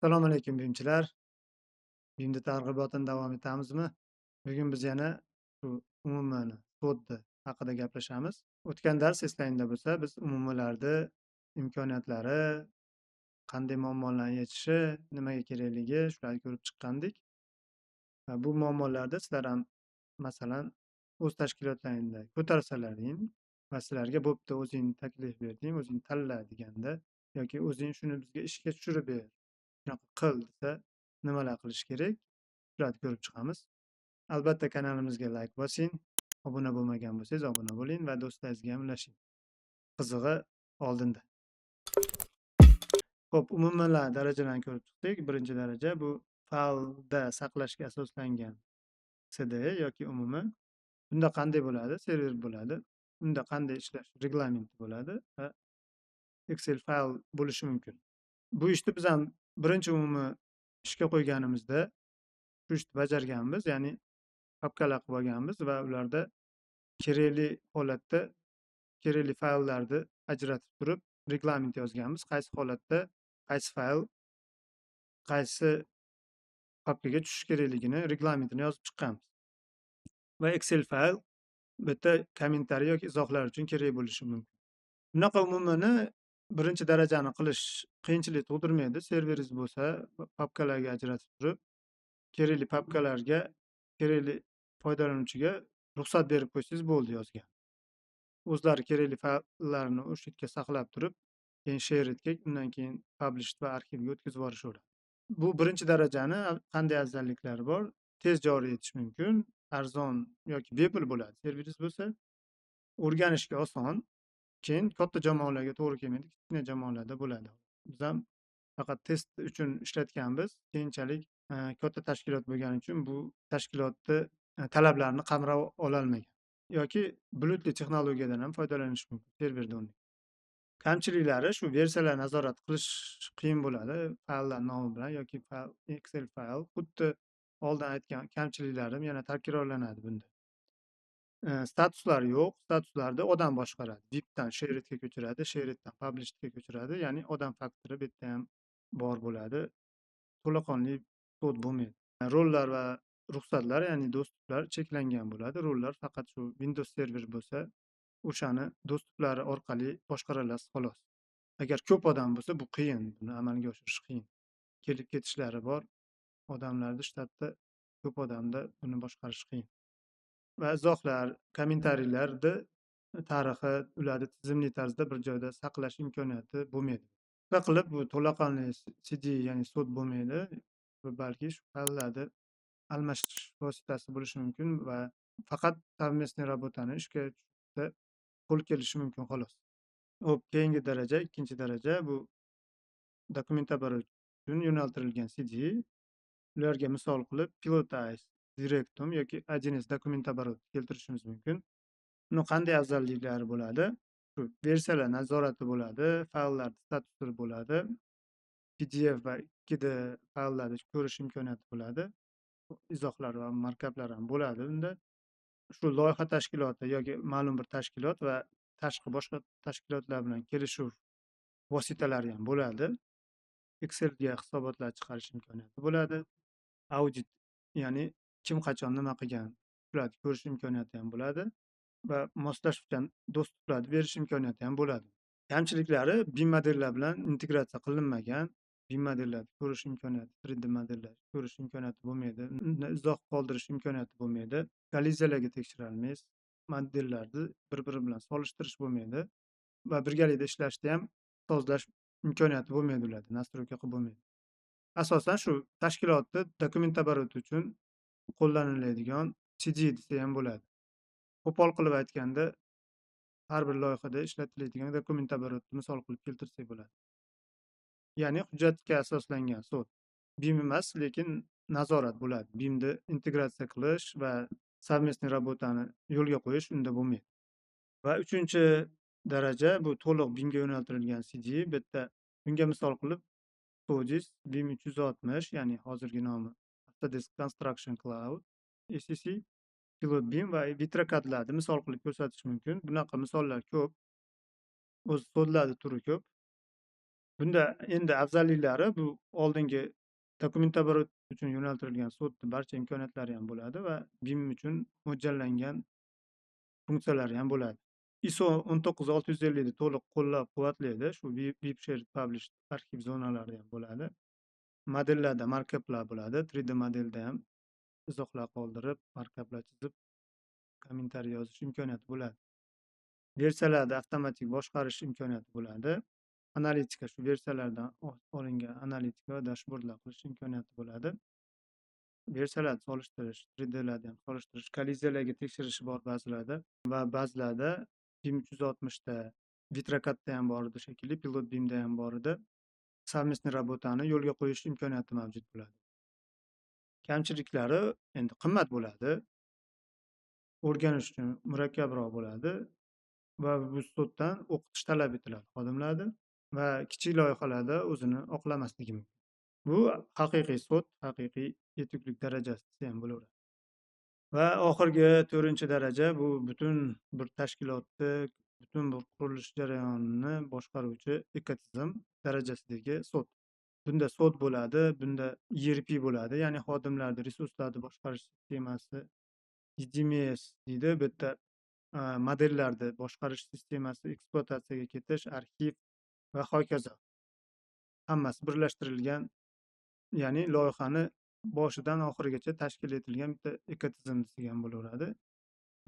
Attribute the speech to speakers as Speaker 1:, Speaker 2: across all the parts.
Speaker 1: Assalomu alaykum bimchilar. Bimda targ'ibotini davom etamizmi? Bugun biz yana shu umuman sodda haqida gaplashamiz. O'tgan dars eslangda bo'lsa, biz umumlarni imkoniyatlari, qanday muammolarni yechishi, nimaga kerakligi shularni ko'rib chiqqandik. Va bu muammolarda sizlar ham masalan o'z tashkilotlaringda ko'tarsalaring va sizlarga bo'pti o'zing taklif berding, o'zing tanla deganda yoki o'zing shuni bizga ishga tushirib ber, shunaqa qil desa nimalar qilish kerak shularni ko'rib chiqamiz. Albatta kanalimizga layk bosing, obuna bo'lmagan bo'lsangiz obuna bo'ling va do'stlaringizga ham ulashing. Qizig'i oldinda. Xo'p, umuman darajalarini ko'rib chiqdik. Birinchi daraja bu faylda saqlashga asoslangan CD yoki umuman. Bunda qanday bo'ladi? Server bo'ladi. Unda qanday ishlash reglamenti bo'ladi va Excel fayl bo'lishi mumkin. Bu ishni biz ham birinchi umuman ishga qo'yganimizda shu ishni bajarganmiz, ya'ni papkalar qilib olganmiz va ularda kerakli holatda kerakli fayllarni ajratib turib reglament yozganmiz. Qaysi holatda qaysi fayl qaysi papkaga tushishi kerakligini reglamentini yozib chiqqanmiz. Va Excel fayl bitta kommentariy yoki izohlar uchun kerak bo'lishi mumkin. Bunaqa umumini birinchi darajani qilish qiyinchilik tug'dirmaydi. Serveringiz bo'lsa, papkalarga ajratib turib, kerakli papkalarga, kerakli foydalanuvchiga ruxsat berib qo'ysangiz bo'ldi yozgan. O'zlari kerakli fayllarni o'sha yerga saqlab turib, keyin sharedga, undan keyin published va arxivga o'tkazib yuborishaveradi. Bu birinchi darajani qanday afzalliklari bor? Tez joriy etish mumkin, arzon yoki bepul bo'ladi. Serveringiz bo'lsa, o'rganishga oson. Keyin katta jamoalarga to'g'ri kelmaydi, kichkina jamoalarda bo'ladi. Biz ham faqat test uchun ishlatganmiz. Keyinchalik katta tashkilot bo'lgani uchun bu tashkilotni talablarini qamrab ololmagan yoki bulutli texnologiyadan ham foydalanish mumkin serverda. Kamchiliklari shu versiyalar nazorat qilish qiyin bo'ladi. Fayllar nomi bilan yoki Excel fayl xuddi oldin aytgan kamchiliklarim yana takrorlanadi bunda. Statuslari yo'q. Statuslarni odam boshqaradi. VIPdan sharedga ko'chiradi, shareddan publishedga ko'chiradi. Ya'ni odam faktori bu yerda ham bor bo'ladi. To'laqonli kod bo'lmaydi. Rollar va ruxsatlar, ya'ni do'stliklar cheklangan bo'ladi. Rollar faqat shu Windows server bo'lsa, o'shani do'stliklari orqali boshqarasiz xolos. Agar ko'p odam bo'lsa, bu qiyin. Buni amalga oshirish qiyin. Kelib ketishlari bor. Odamlarni shtatda ko'p odamda buni boshqarish qiyin. Va izohlar, kommentariylarni tarixi ularni tizimli tarzda bir joyda saqlash imkoniyati bo'lmaydi. Shunday qilib bu to'laqonli CD ya'ni sod bo'lmaydi va balki shu fayllarni almashish vositasi bo'lishi mumkin va faqat совместный работani ishga tushishda qo'l kelishi mumkin xolos. Hop, keyingi daraja, ikkinchi daraja bu dokument оборот uchun yo'naltirilgan CD. Ularga misol qilib Pilotize, Directum yoki 1s dokument оборот keltirishimiz mumkin. Buni qanday afzalliklari bo'ladi? Shu versiyalar nazorati bo'ladi, fayllar statusi bo'ladi, PDF va 2D fayllarni ko'rish imkoniyati bo'ladi. Izohlar va markaplar ham bo'ladi unda. Shu loyiha tashkiloti yoki ma'lum bir tashkilot va tashqi boshqa tashkilotlar bilan kelishuv vositalari ham bo'ladi. Excelga hisobotlar chiqarish imkoniyati bo'ladi. Audit, ya'ni kim qachon nima qilgan shularni ko'rish imkoniyati ham bo'ladi va moslashuvchan do'stliklarni berish imkoniyati ham bo'ladi. Kamchiliklari BIM modellar bilan integratsiya qilinmagan. BIM modellarni ko'rish imkoniyati, 3D modellar ko'rish imkoniyati bo'lmaydi. Unda izoh qoldirish imkoniyati bo'lmaydi. Kolliziyalarga tekshira olmaysiz. Modellarni bir-biri bilan solishtirish bo'lmaydi va birgalikda ishlashda ham sozlash imkoniyati bo'lmaydi ularda, nastroyka qilib bo'lmaydi. Asosan shu tashkilotni dokument обороти uchun qo'llaniladigan CD desa ham bo'ladi. Qo'pol qilib aytganda, har bir loyihada ishlatiladigan dokument оборотni misol qilib keltirsak bo'ladi. Ya'ni hujjatga asoslangan sod. BIM emas, lekin nazorat bo'ladi. BIMni integratsiya qilish va совместный работani yo'lga qo'yish unda bo'lmaydi. Va uchinchi daraja bu to'liq BIMga yo'naltirilgan CD. Bitta bunga misol qilib Sodis BIM 360, ya'ni hozirgi nomi Autodesk Construction Cloud, ECC, Pilot BIM va Vitrocad'larni misol qilib ko'rsatish mumkin. Bunaqa misollar ko'p. O'z sodlarni turi ko'p. Bunda endi afzalliklari bu oldingi dokumentoborat uchun yo'naltirilgan sotni barcha imkoniyatlari ham bo'ladi va BIM uchun mo'ljallangan funksiyalari ham bo'ladi. ISO 19650 ni to'liq qo'llab-quvvatlaydi. Shu BIP Shared Publish arxiv zonalari ham bo'ladi. Modellarda markaplar bo'ladi. 3D modelda ham izohlar qoldirib, markaplar chizib, kommentariy yozish imkoniyati bo'ladi. Versiyalarda avtomatik boshqarish imkoniyati bo'ladi. Analitika shu versiyalardan olingan analitika va dashbordlar qilish imkoniyati bo'ladi. Versiyalarni solishtirish, 3D'larni ham solishtirish, kolliziyalarga tekshirish bor ba'zilarda va ba'zilarda BIM 360 da, Vitrokadda ham bor edi shekilli, Pilot BIMda ham bor edi. Совместный работani yo'lga qo'yish imkoniyati mavjud bo'ladi. Kamchiliklari endi qimmat bo'ladi. O'rganish uchun murakkabroq bo'ladi va bu sotdan o'qitish talab etiladi xodimlarni va kichik loyihalarda o'zini oqlamasligi mumkin. Bu haqiqiy sot, haqiqiy yetuklik darajasi desa ham bo'laveradi. Va oxirgi 4-daraja bu butun bir tashkilotni, butun bir qurilish jarayonini boshqaruvchi ekotizim darajasidagi sot. Bunda sot bo'ladi, bunda ERP bo'ladi, ya'ni xodimlarni resurslarni boshqarish sistemasi, EDMS deydi, bu yerda modellarni boshqarish sistemasi, ekspluatatsiyaga ketish, arxiv va hokazo. Hammasi birlashtirilgan, ya'ni loyihani boshidan oxirigacha tashkil etilgan bitta ekotizim desak ham bo'laveradi.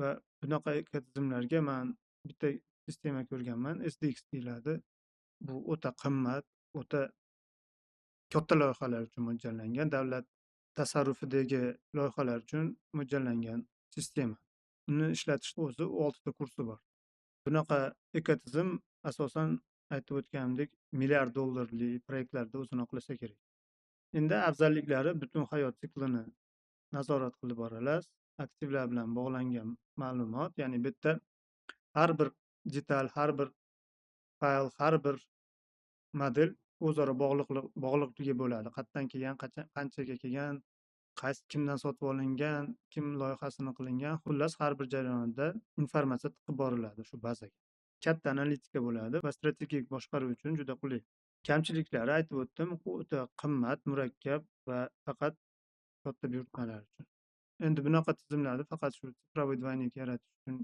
Speaker 1: Va bunaqa ekotizimlarga men bitta sistema ko'rganman, SDX deyiladi. Bu o'ta qimmat, o'ta katta loyihalar uchun mo'ljallangan, davlat tasarrufidagi loyihalar uchun mo'ljallangan sistema. Uni ishlatishni o'zi 6 ta kursi bor. Bunaqa ekotizim asosan aytib o'tganimdek milliard dollarli proyektlarda o'zini oqlasa kerak. Endi afzalliklari butun hayot siklini nazorat qilib borasiz. Aktivlar bilan bog'langan ma'lumot, ya'ni bu yerda har bir detal, har bir fayl, har bir model o'zaro bog'liqligi bo'ladi. Qayerdan kelgan, qanchaga kelgan, kimdan sotib olingan, kim loyihasini qilingan, xullas har bir jarayonda informatsiya tiqib boriladi shu bazaga. Katta analitika bo'ladi va strategik boshqaruv uchun juda qulay. Kamchiliklari aytib o'tdim, o'ta qimmat, murakkab va faqat katta buyurtmalar uchun. Endi bunaqa tizimlarni faqat shu tsifrovoy двойник yaratish uchun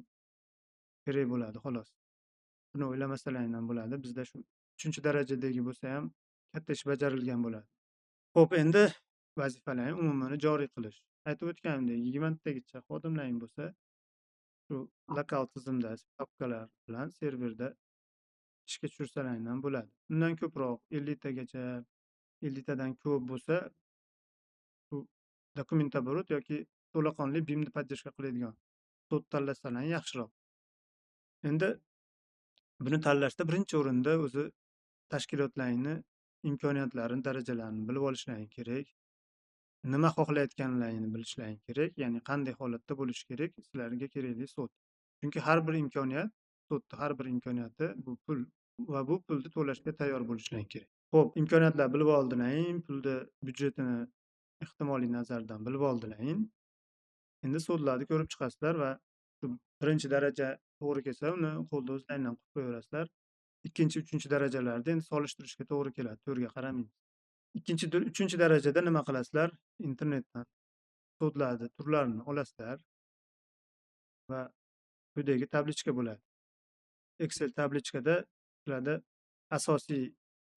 Speaker 1: kerak bo'ladi xolos. Buni o'ylamasalaring ham bo'ladi. Bizda shu 3-darajadagi bo'lsa ham katta ish bajarilgan bo'ladi. Xo'p, endi vazifalarni umuman joriy qilish. Aytib o'tganimdek, 20 tagacha xodimlaring bo'lsa, shu lokal tizimda papkalar bilan serverda ishga tushirsalaring ham bo'ladi. Undan ko'proq 50 tagacha, 50 tadan ko'p bo'lsa, bu dokumentoborat yoki to'laqonli BIMni podдержка qiladigan sot tanlasalar yaxshiroq. Endi buni tanlashda birinchi o'rinda o'zi tashkilotlaringni imkoniyatlarini, darajalarini bilib olishlaring kerak. Nima xohlayotganlaringni bilishlaring kerak, ya'ni qanday holatda bo'lishi kerak sizlarga kerakli sot. Chunki har bir imkoniyat, sotni har bir imkoniyati bu pul va bu pulni to'lashga tayyor bo'lishlaring kerak. Xo'p, imkoniyatlarni bilib oldilaring, pulni byudjetini ehtimoliy nazardan bilib oldilaring. Endi sotlarni ko'rib chiqasizlar va shu 1-daraja to'g'ri kelsa, uni qo'lda o'zlaringdan qilib qo'yaverasizlar. 2-, 3-darajalarda endi solishtirishga to'g'ri keladi, to'rga qaramaymiz. 3-darajada nima qilasizlar? Internetdan sotlarni turlarini olasizlar va quyidagi tablichka bo'ladi. Excel tablichkada ularda asosiy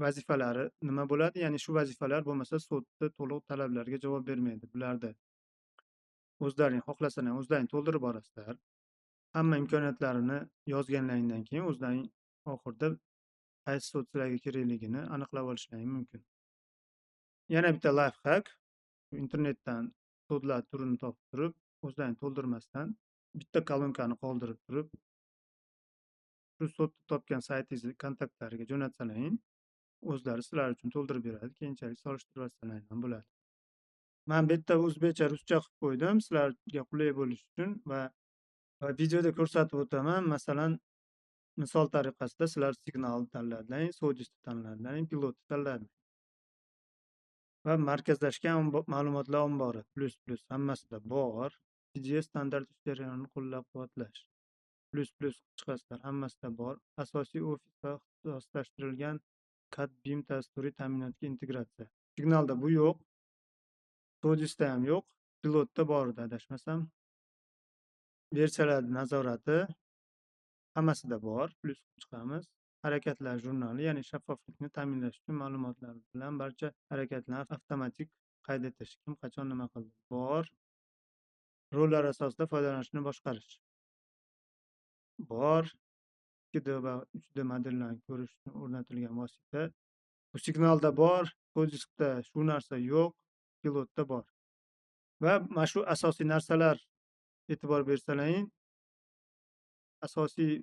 Speaker 1: vazifalari nima bo'ladi? Ya'ni shu vazifalar bo'lmasa sotni to'liq talablarga javob bermaydi. Bularni o'zlaring xohlasalar o'zlaring to'ldirib borasizlar. Hamma imkoniyatlarini yozganlaringdan keyin o'zlaring oxirida qaysi sot sizlarga kerakligini aniqlab olishlaring mumkin. Yana bitta life hack, internetdan sotlar turini topib turib, o'zlaring to'ldirmasdan bitta kolonkani qoldirib turib, shu sotni topgan saytingizni kontaktlariga jo'natsalaring, o'zlari sizlar uchun to'ldirib beradi. Keyinchalik solishtirib olsalaring ham bo'ladi. Men bu yerda o'zbekcha, ruscha qilib qo'ydim sizlarga qulay bo'lishi uchun va videoda ko'rsatib o'taman. Masalan, misol tariqasida sizlar signal tanlading, sodisni tanlading, pilotni tanlading. Va markazlashgan ma'lumotlar ombori plus hammasida bor. PGS standart ish jarayonini qo'llab-quvvatlash. Plus chiqasizlar, hammasida bor. Asosiy ofis va ixtisoslashtirilgan CAD BIM dasturiy ta'minotga integratsiya. Signalda bu yo'q, Sodisda ham yo'q, pilotda bor edi adashmasam. Versiyalar nazorati hammasida bor, plyus chiqamiz. Harakatlar jurnali, ya'ni shaffoflikni ta'minlash uchun ma'lumotlar bilan barcha harakatlarni avtomatik qayd etish. Kim qachon nima qildi? Bor. Rollar asosida foydalanishni boshqarish. Bor. 2D va 3D modellarni ko'rishni o'rnatilgan vosita. Bu signalda bor, Sodiskda shu narsa yo'q, pilotda bor. Va mana shu asosiy narsalar e'tibor bersalaring, asosiy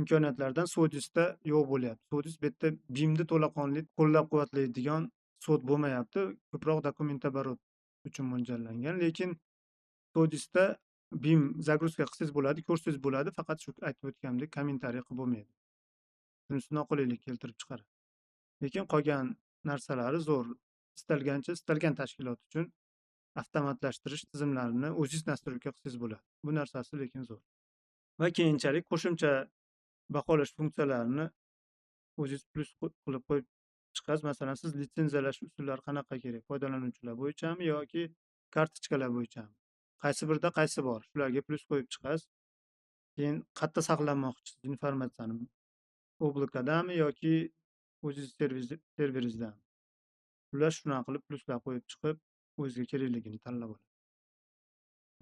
Speaker 1: imkoniyatlardan Sodisda yo'q bo'lyapti. Sodis bu yerda BIMni to'laqonli qo'llab-quvvatlaydigan sod bo'lmayapti. Ko'proq dokumentoborot uchun mo'ljallangan. Lekin Sodisda BIM загрузка qilsangiz bo'ladi, ko'rsangiz bo'ladi, faqat shu aytib o'tganimdek kommentariy qilib bo'lmaydi. Shunisi noqulaylik keltirib chiqaradi. Lekin qolgan narsalari zo'r. Istalgancha istalgan tashkilot uchun avtomatlashtirish tizimlarini o'zingiz nastroyka qilsangiz bo'ladi. Bu narsasi lekin zo'r. Va keyinchalik qo'shimcha baholash funksiyalarini o'zingiz plyus qilib qo'yib chiqasiz. Masalan, siz litsenziyalash usullari qanaqa kerak? Foydalanuvchilar bo'yichami yoki kartochkalar bo'yichami? Qaysi birida qaysi bor? Shularga plyus qo'yib chiqasiz. Keyin qayerda saqlanmoqchisiz informatsiyani? Oblakadami yoki o'zingiz serveringizdan? Ular shunaqa qilib plyuslar qo'yib chiqib, o'ziga kerakligini tanlab oladi.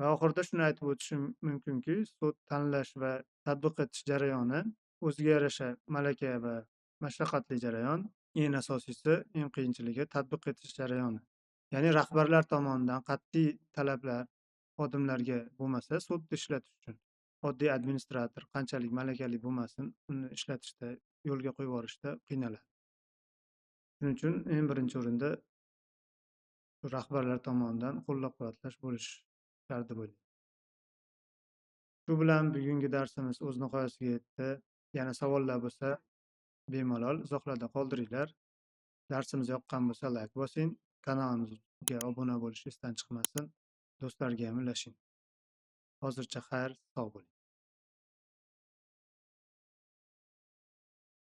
Speaker 1: Va oxirida shuni aytib o'tishim mumkinki, sud tanlash va tatbiq etish jarayoni o'ziga yarasha malaka va mashaqqatli jarayon. Eng asosiysi, eng qiyinchiligi tatbiq etish jarayoni. Ya'ni rahbarlar tomonidan qat'iy talablar xodimlarga bo'lmasa, sudda ishlatish uchun oddiy administrator qanchalik malakali bo'lmasin, uni ishlatishda, yo'lga qo'yib yuborishda qiynaladi. Shuning uchun eng birinchi o'rinda rahbarlar tomonidan qo'llab-quvvatlash bo'lishi shart deb o'ylayman. Shu bilan bugungi darsimiz o'z nihoyasiga yetdi. Yana savollar bo'lsa, bemalol izohlarda qoldiringlar. Darsimiz yoqqan bo'lsa, layk bosing. Kanalimizga obuna bo'lish esdan chiqmasin. Do'stlarga ham ulashing. Hozircha xayr, sog' bo'ling.